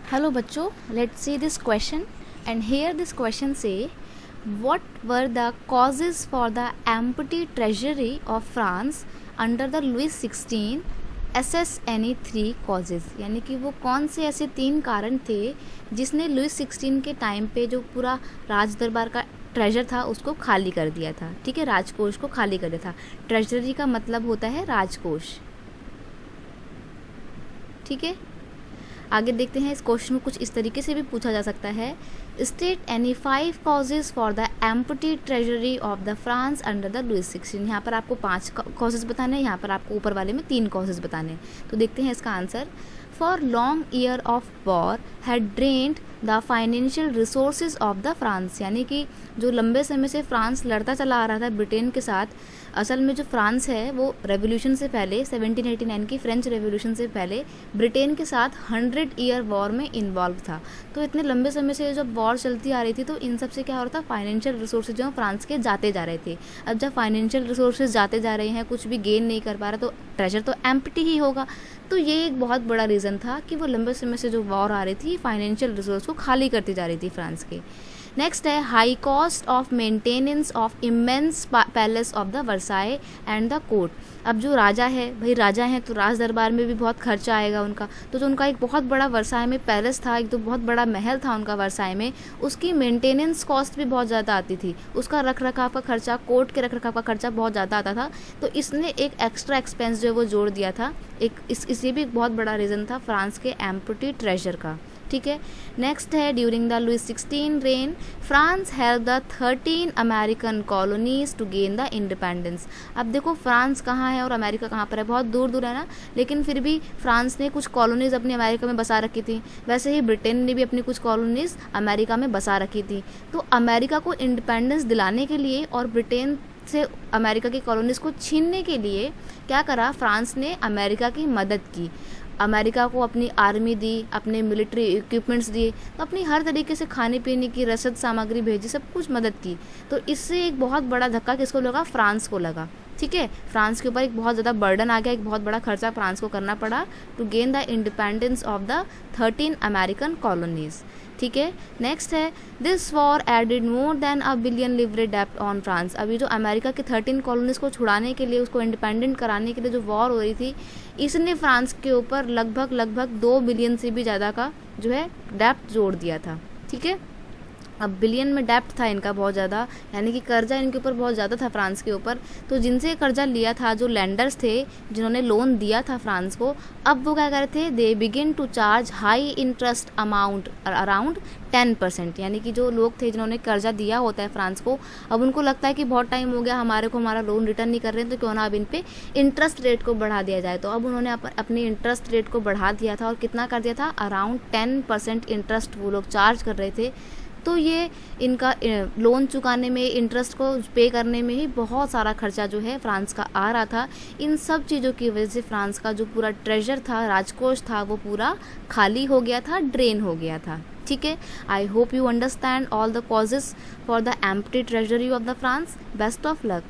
Hello बच्चों, let's see this question and here this question say what were the causes for the empty treasury of France under the Louis XVI SS any three causes, यानी कि वो कौन से ऐसे 3 कारण थे जिसने लुइस 16 के टाइम पे जो पूरा राज दरबार का ट्रेजर था उसको खाली कर दिया था। ठीक है, राजकोष को खाली कर दिया था। ट्रेजरी का मतलब होता है राजकोष। ठीक है, आगे देखते हैं। इस क्वेश्चन को कुछ इस तरीके से भी पूछा जा सकता है, state any 5 causes for the empty treasury of the France under the Louis 16। यहाँ पर आपको 5 कॉजेज बताने हैं, यहाँ पर आपको ऊपर वाले में 3 कॉजेज बताने हैं। तो देखते हैं इसका answer. For long year of war had drained the financial resources of the France, यानी कि जो लंबे समय से फ्रांस लड़ता चला आ रहा था ब्रिटेन के साथ। असल में जो फ्रांस है वो रेवोल्यूशन से पहले 1789 की फ्रेंच रेवोल्यूशन से पहले ब्रिटेन के साथ 100 ईयर वॉर में इन्वॉल्व था। तो इतने लंबे समय से जब वॉर चलती आ रही थी तो इन सब से क्या हो रहा था, फाइनेंशियल रिसोर्सेज जो फ्रांस के जाते जा रहे थे। अब जब फाइनेंशियल रिसोर्सेज जाते जा रहे हैं, कुछ भी गेन नहीं कर पा रहा, तो ट्रेजर तो एम्प्टी ही होगा। तो ये एक बहुत बड़ा रीज़न था कि वो लंबे समय से जो वॉर आ रही थी फाइनेंशियल रिसोर्स को खाली करती जा रही थी फ्रांस के। नेक्स्ट है high cost of maintenance of immense palace of the Versailles and the court. अब जो राजा है, भाई राजा हैं तो राज दरबार में भी बहुत खर्चा आएगा उनका। तो जो उनका एक बहुत बड़ा वर्साई में पैलेस था, एक तो बहुत बड़ा महल था उनका वर्साई में, उसकी मेंटेनेंस कॉस्ट भी बहुत ज़्यादा आती थी। उसका रख रखाव का खर्चा, कोर्ट के रख रखाव का खर्चा बहुत ज़्यादा आता था। तो इसने एक एक्स्ट्रा एक्सपेंस जो है वो जोड़ दिया था। इसी भी एक बहुत बड़ा रीज़न था फ्रांस के एम्प्टी ट्रेजर का। ठीक है, नेक्स्ट है during the Louis 16 reign France help the 13 American colonies to gain the independence. अब देखो फ्रांस कहाँ है और अमेरिका कहाँ पर है, बहुत दूर दूर है ना, लेकिन फिर भी फ्रांस ने कुछ कॉलोनीज अपनी अमेरिका में बसा रखी थी। वैसे ही ब्रिटेन ने भी अपनी कुछ कॉलोनीज अमेरिका में बसा रखी थी। तो अमेरिका को इंडिपेंडेंस दिलाने के लिए और ब्रिटेन से अमेरिका की कॉलोनीज को छीनने के लिए क्या करा, फ्रांस ने अमेरिका की मदद की। अमेरिका को अपनी आर्मी दी, अपने मिलिट्री इक्विपमेंट्स दिए, तो अपनी हर तरीके से खाने पीने की रसद सामग्री भेजी, सब कुछ मदद की। तो इससे एक बहुत बड़ा धक्का किसको लगा, फ्रांस को लगा। ठीक है, फ्रांस के ऊपर एक बहुत ज़्यादा बर्डन आ गया, एक बहुत बड़ा खर्चा फ्रांस को करना पड़ा to gain the independence of the 13 American colonies. ठीक है, नेक्स्ट है this war added more than $1 billion leverage डेप्ट ऑन फ्रांस। अभी जो अमेरिका के 13 कॉलोनीज को छुड़ाने के लिए, उसको इंडिपेंडेंट कराने के लिए जो वॉर हो रही थी, इसने फ्रांस के ऊपर लगभग 2 बिलियन से भी ज़्यादा का जो है डेप्ट जोड़ दिया था। ठीक है, अब बिलियन में डेप्ट था इनका बहुत ज़्यादा, यानी कि कर्जा इनके ऊपर बहुत ज़्यादा था फ्रांस के ऊपर। तो जिनसे कर्जा लिया था, जो लैंडर्स थे जिन्होंने लोन दिया था फ्रांस को, अब वो क्या कर रहे थे, they begin to charge high interest amount around 10%। यानी कि जो लोग थे जिन्होंने कर्जा दिया होता है फ्रांस को, अब उनको लगता है कि बहुत टाइम हो गया हमारे को, हमारा लोन रिटर्न नहीं कर रहे हैं, तो क्यों ना अब इन पे इंटरेस्ट रेट को बढ़ा दिया जाए। तो अब उन्होंने अपनी इंटरेस्ट रेट को बढ़ा दिया था और कितना कर दिया था, अराउंड 10% इंटरेस्ट वो लोग चार्ज कर रहे थे। तो ये इनका लोन चुकाने में, इंटरेस्ट को पे करने में ही बहुत सारा खर्चा जो है फ्रांस का आ रहा था। इन सब चीज़ों की वजह से फ्रांस का जो पूरा ट्रेजर था, राजकोष था, वो पूरा खाली हो गया था, ड्रेन हो गया था। ठीक है, I hope you understand all the causes for the empty treasury of the France. Best of luck.